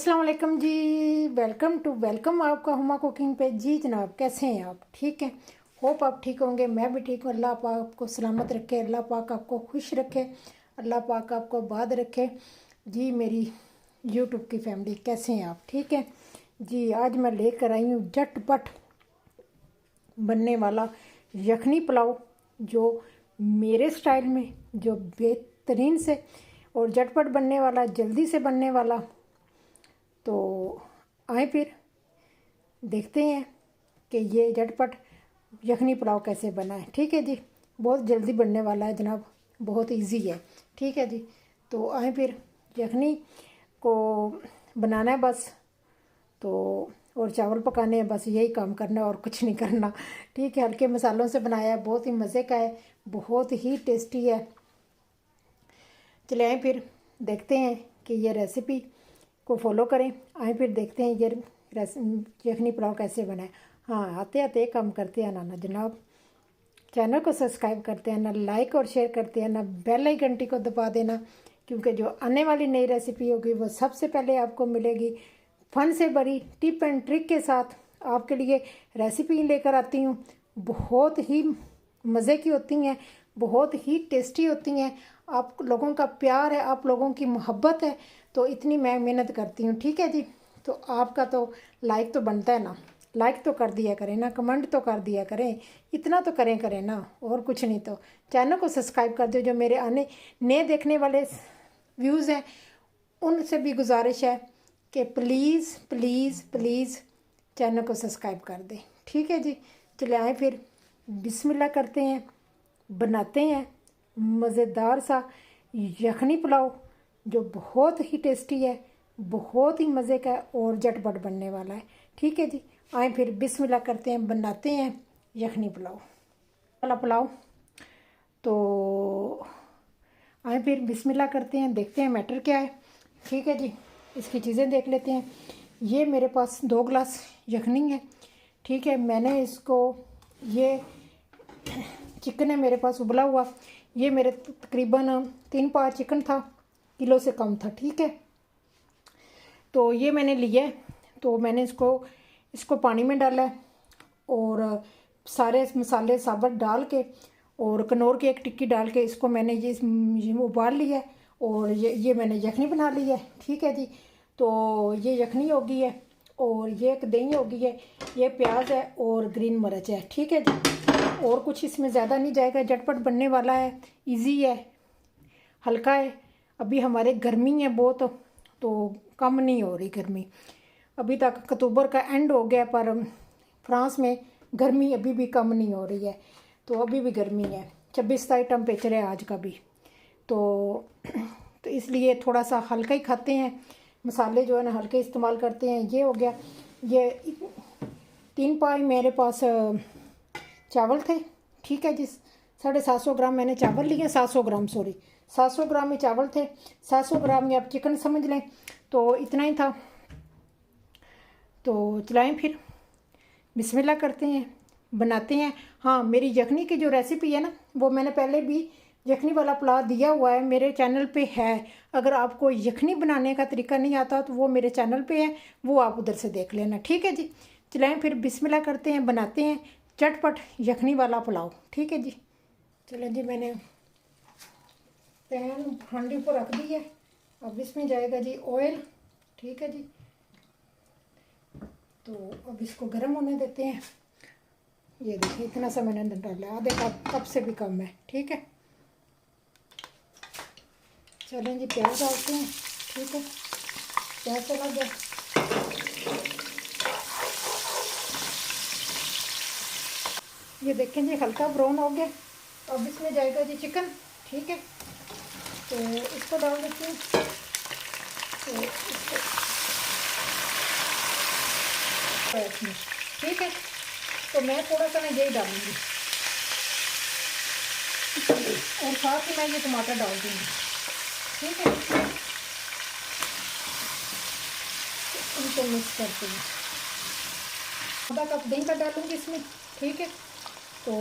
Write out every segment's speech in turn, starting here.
अस्सलाम वालेकुम जी। वेलकम आपका हुमा कुकिंग पे। जी जनाब, कैसे हैं आप? ठीक है, होप आप ठीक होंगे। मैं भी ठीक हूँ। अल्लाह पाक आपको सलामत रखे, अल्लाह पाक आपको खुश रखे, अल्लाह पाक आपको आबाद रखे। जी मेरी यूट्यूब की फैमिली, कैसे हैं आप? ठीक है जी। आज मैं लेकर आई हूँ झटपट बनने वाला यखनी पुलाव, जो मेरे स्टाइल में, जो बेहतरीन से और झटपट बनने वाला, जल्दी से बनने वाला। तो आए फिर देखते हैं कि ये झटपट यखनी पुलाव कैसे बना है। ठीक है जी, बहुत जल्दी बनने वाला है जनाब, बहुत इजी है। ठीक है जी, तो आए फिर यखनी को बनाना है बस। तो और चावल पकाने हैं, बस यही काम करना है और कुछ नहीं करना। ठीक है, हल्के मसालों से बनाया है, बहुत ही मज़े का है, बहुत ही टेस्टी है। चले आए फिर देखते हैं कि ये रेसिपी को फॉलो करें। आए फिर देखते हैं ये यखनी पुलाव कैसे बनाए। हाँ, आते आते काम करते हैं ना जनाब, चैनल को सब्सक्राइब करते हैं ना, लाइक और शेयर करते हैं ना, बेल आइकन घंटी को दबा देना, क्योंकि जो आने वाली नई रेसिपी होगी वो सबसे पहले आपको मिलेगी। फन से भरी टिप एंड ट्रिक के साथ आपके लिए रेसिपी लेकर आती हूँ। बहुत ही मज़े की होती हैं, बहुत ही टेस्टी होती हैं। आप लोगों का प्यार है, आप लोगों की मोहब्बत है, तो इतनी मैं मेहनत करती हूँ। ठीक है जी, तो आपका तो लाइक तो बनता है ना, लाइक तो कर दिया करें ना, कमेंट तो कर दिया करें, इतना तो करें ना, और कुछ नहीं तो चैनल को सब्सक्राइब कर दो। जो मेरे आने नए देखने वाले व्यूज़ हैं, उनसे भी गुजारिश है कि प्लीज़ प्लीज़ प्लीज़ चैनल को सब्सक्राइब कर दें। ठीक है जी, चले आए फिर बिस्मिल्लाह करते हैं, बनाते हैं मज़ेदार सा यखनी पुलाव, जो बहुत ही टेस्टी है, बहुत ही मज़े का है और झटपट बनने वाला है। ठीक है जी, आए फिर बिस्मिल्लाह करते हैं, बनाते हैं यखनी पुलाव वाला पुलाव। तो आए फिर बिस्मिल्लाह करते हैं, देखते हैं मैटर क्या है। ठीक है जी, इसकी चीज़ें देख लेते हैं। ये मेरे पास 2 गिलास यखनी है। ठीक है, मैंने इसको, ये चिकन है मेरे पास उबला हुआ, ये मेरे तकरीबन 3 पाव चिकन था, किलो से कम था। ठीक है, तो ये मैंने लिया है। तो मैंने इसको पानी में डाला है और सारे मसाले साबुत डाल के और कनौर की 1 टिक्की डाल के इसको मैंने ये उबाल लिया है और ये मैंने यखनी बना ली है। ठीक है जी, तो ये यखनी हो गई है और ये एक दही हो गई है, ये प्याज है और ग्रीन मिर्च है। ठीक है जी, और कुछ इसमें ज़्यादा नहीं जाएगा, झटपट बनने वाला है, इजी है, हल्का है। अभी हमारे गर्मी है बहुत, तो कम नहीं हो रही गर्मी। अभी तक अक्टूबर का एंड हो गया, पर फ्रांस में गर्मी अभी भी कम नहीं हो रही है, तो अभी भी गर्मी है। 26-27 टेम्परेचर है आज का भी। तो इसलिए थोड़ा सा हल्का ही खाते हैं, मसाले जो है ना हल्के इस्तेमाल करते हैं। ये हो गया, ये 3 पाव मेरे पास चावल थे। ठीक है जी, 750 ग्राम मैंने चावल लिए, 700 ग्राम, सॉरी 700 ग्राम में चावल थे, 700 ग्राम में आप चिकन समझ लें, तो इतना ही था। तो चलाएं फिर बिस्मिल्लाह करते हैं, बनाते हैं। हाँ, मेरी यखनी की जो रेसिपी है ना, वो मैंने पहले भी यखनी वाला पुलाव दिया हुआ है, मेरे चैनल पे है। अगर आपको यखनी बनाने का तरीका नहीं आता तो वो मेरे चैनल पे है, वो आप उधर से देख लेना। ठीक है जी, चलाएं फिर बिस्मिल्लाह करते हैं, बनाते हैं झटपट यखनी वाला पुलाव। ठीक है जी, चलें जी, मैंने पैन हांडी पर रख दी है, अब इसमें जाएगा जी ऑयल। ठीक है जी, तो अब इसको गर्म होने देते हैं। ये देखिए, इतना सा मैंने डाला, आधे कप से भी कम है। ठीक है, चलें जी प्याज डालते हैं। ठीक है, प्याज चला गया, ये देखें जी हल्का ब्राउन हो गया। अब इसमें जाएगा जी चिकन। ठीक है, तो इसको डाल देते हैं। तो इसको ठीक है, तो मैं थोड़ा सा मैं यही डालूंगी और साथ ही मैं ये टमाटर डाल दूँगी। ठीक है, इनको मिक्स करते हैं। आधा कप दही का डालूंगी इसमें। ठीक है, तो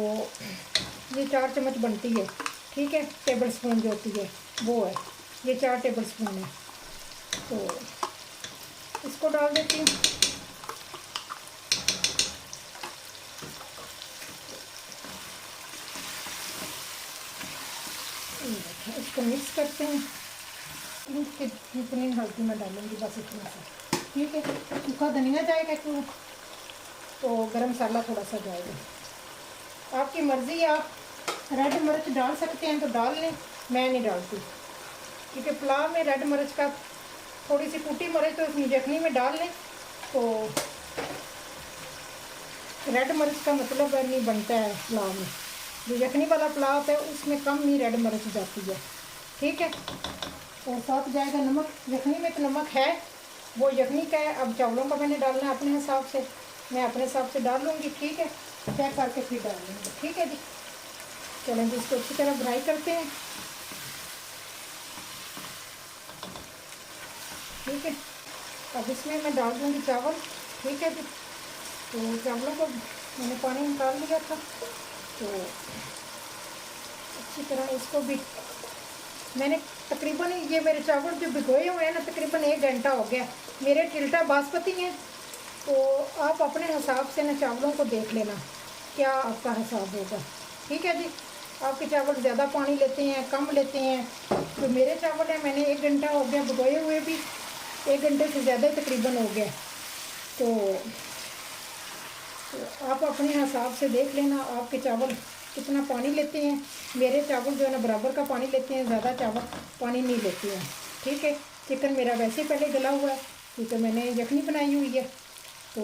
ये 4 चम्मच बनती है। ठीक है, टेबल स्पून जो होती है वो है, ये 4 टेबल स्पून है। तो इसको डाल देती हूँ। इसको मिक्स करते हैं। इतनी हल्दी में डालूंगी बस इतना सा, ठीक है। सूखा धनिया जाएगा क्यों, तो गरम मसाला थोड़ा सा जाएगा। आपकी मर्ज़ी है, आप रेड मिर्च डाल सकते हैं तो डाल लें, मैं नहीं डालती क्योंकि पुलाव में रेड मिर्च का, थोड़ी सी कुटी मिर्च तो इसमें यखनी में डाल लें तो रेड मिर्च का मतलब नहीं बनता है पुलाव में। जो यखनी वाला पुलाव है उसमें कम ही रेड मिर्च जाती है, ठीक है। और साथ जाएगा नमक, यखनी में तो नमक है, वो यखनी का है। अब चावलों का मैंने डालना है अपने हिसाब से, मैं अपने हिसाब से डाल लूँगी, ठीक है। चेक करके फिर डाल लूँगी, ठीक है जी। चलें जी, इसको अच्छी तरह फ्राई करते हैं, ठीक है। अब इसमें मैं डाल दूँगी चावल, ठीक है जी। तो चावलों को मैंने पानी निकाल लिया था, तो अच्छी तरह इसको भी मैंने तकरीबन, ये मेरे चावल जो भिगोए हुए हैं ना तकरीबन 1 घंटा हो गया। मेरे टिल्टा बासमती हैं, तो आप अपने हिसाब से ना चावलों को देख लेना क्या आपका हिसाब होगा, ठीक है जी। आपके चावल ज़्यादा पानी लेते हैं कम लेते हैं, तो मेरे चावल हैं, मैंने 1 घंटा हो गया भिगोए हुए भी, 1 घंटे से ज़्यादा तकरीबन हो गया। तो आप अपने हिसाब से देख लेना आपके चावल कितना पानी लेते हैं। मेरे चावल जो है ना बराबर का पानी लेते हैं, ज़्यादा चावल पानी नहीं लेते हैं, ठीक है। चिकन मेरा वैसे पहले गला हुआ है क्योंकि मैंने यखनी बनाई हुई है, तो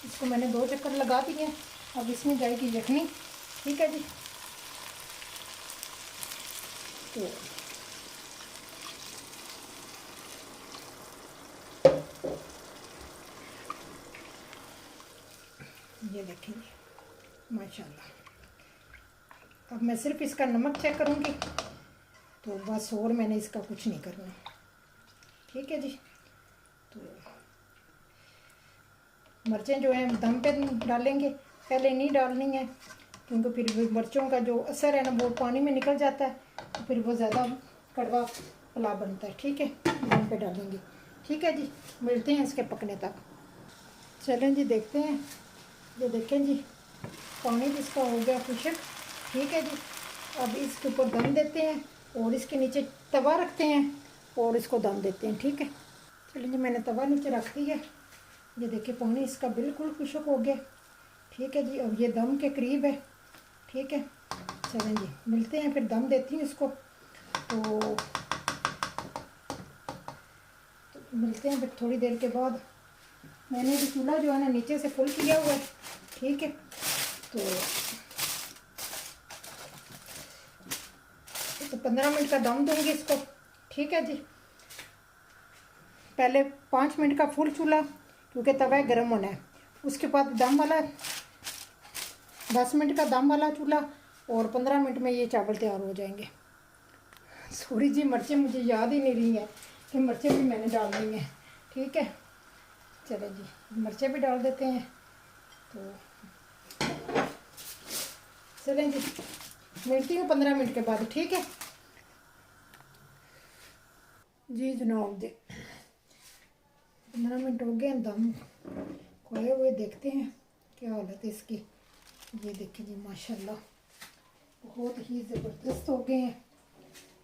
इसको मैंने 2 चक्कर लगा दिए। अब इसमें जाएगी यखनी, ठीक है जी। तो ये देखेंगे माशाल्लाह। अब मैं सिर्फ इसका नमक चेक करूँगी, तो बस, और मैंने इसका कुछ नहीं करना, ठीक है जी। तो मिर्चें जो हैं दम पे डालेंगे, पहले नहीं डालनी है क्योंकि फिर मिर्चों का जो असर है ना वो पानी में निकल जाता है, तो फिर वो ज़्यादा कड़वा पुलाव बनता है, ठीक है। दम पे डालेंगे, ठीक है जी। मिलते हैं इसके पकने तक। चलें जी, देखते हैं। ये देखें जी, पानी भी इसका हो गया खुशक, ठीक है जी। अब इसके ऊपर दम देते हैं और इसके नीचे तवा रखते हैं और इसको दम देते हैं, ठीक है। चलिए जी, मैंने तवा नीचे रख दिया। ये देखिए पानी इसका बिल्कुल खुशक हो गया, ठीक है जी। अब ये दम के करीब है, ठीक है। चलें जी, मिलते हैं फिर, दम देती हूँ इसको। तो मिलते हैं फिर थोड़ी देर के बाद। मैंने भी चूल्हा जो है ना नीचे से फुल किया हुआ है, ठीक है। तो 15 मिनट का दम दूंगी इसको, ठीक है जी। पहले 5 मिनट का फुल चूल्हा क्योंकि तवा गर्म होना है, उसके बाद दम वाला 10 मिनट का दम वाला चूल्हा, और 15 मिनट में ये चावल तैयार हो जाएंगे। सॉरी जी, मिर्चें मुझे याद ही नहीं रही है कि मिर्चें भी मैंने डालनी है, ठीक है। चले जी, मिर्चें भी डाल देते हैं। तो चलें जी, मिलती हूँ 15 मिनट के बाद, ठीक है जी। जनाब जी, 15 मिनट हो गए दम खोए हुए, देखते हैं क्या हालत है इसकी। ये देखिए जी माशाल्लाह बहुत ही ज़बरदस्त हो गए हैं,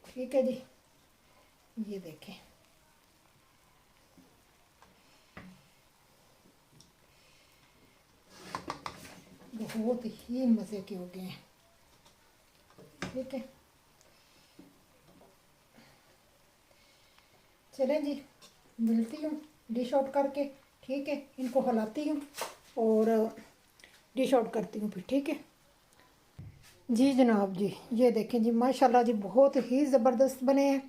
ठीक है जी। ये देखें, बहुत ही मज़े के हो गए हैं, ठीक है। चलें जी, मिलती हूँ डिश आउट करके, ठीक है। इनको हिलाती हूँ और डिश आउट करती हूँ फिर, ठीक है जी। जनाब जी, ये देखें जी माशाल्लाह जी, बहुत ही ज़बरदस्त बने हैं,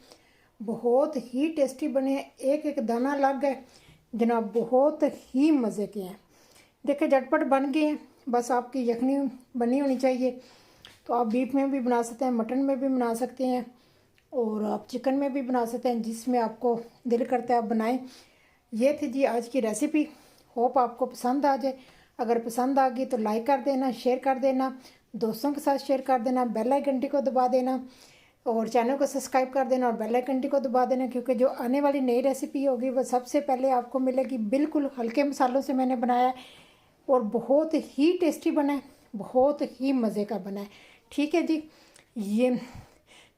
बहुत ही टेस्टी बने हैं, एक एक दाना लग है जनाब, बहुत ही मज़े के हैं। देखें झटपट बन गए हैं, बस आपकी यखनी बनी होनी चाहिए। तो आप बीफ में भी बना सकते हैं, मटन में भी बना सकते हैं, और आप चिकन में भी बना सकते हैं, जिसमें आपको दिल करता है आप बनाएं। ये थी जी आज की रेसिपी, होप आपको पसंद आ जाए। अगर पसंद आ गई तो लाइक कर देना, शेयर कर देना, दोस्तों के साथ शेयर कर देना, बेल आइकन घंटी को दबा देना, और चैनल को सब्सक्राइब कर देना और बेल आइकन को दबा देना, क्योंकि जो आने वाली नई रेसिपी होगी वो सबसे पहले आपको मिलेगी। बिल्कुल हल्के मसालों से मैंने बनाया है और बहुत ही टेस्टी बना है, बहुत ही मज़े का बना है। ठीक है जी, ये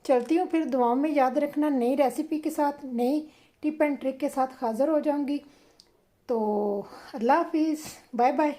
चलती हूँ फिर। दुआओं में याद रखना, नई रेसिपी के साथ, नई टिप एंड ट्रिक के साथ हाज़िर हो जाऊँगी। तो अल्लाह हाफिज़, बाय बाय।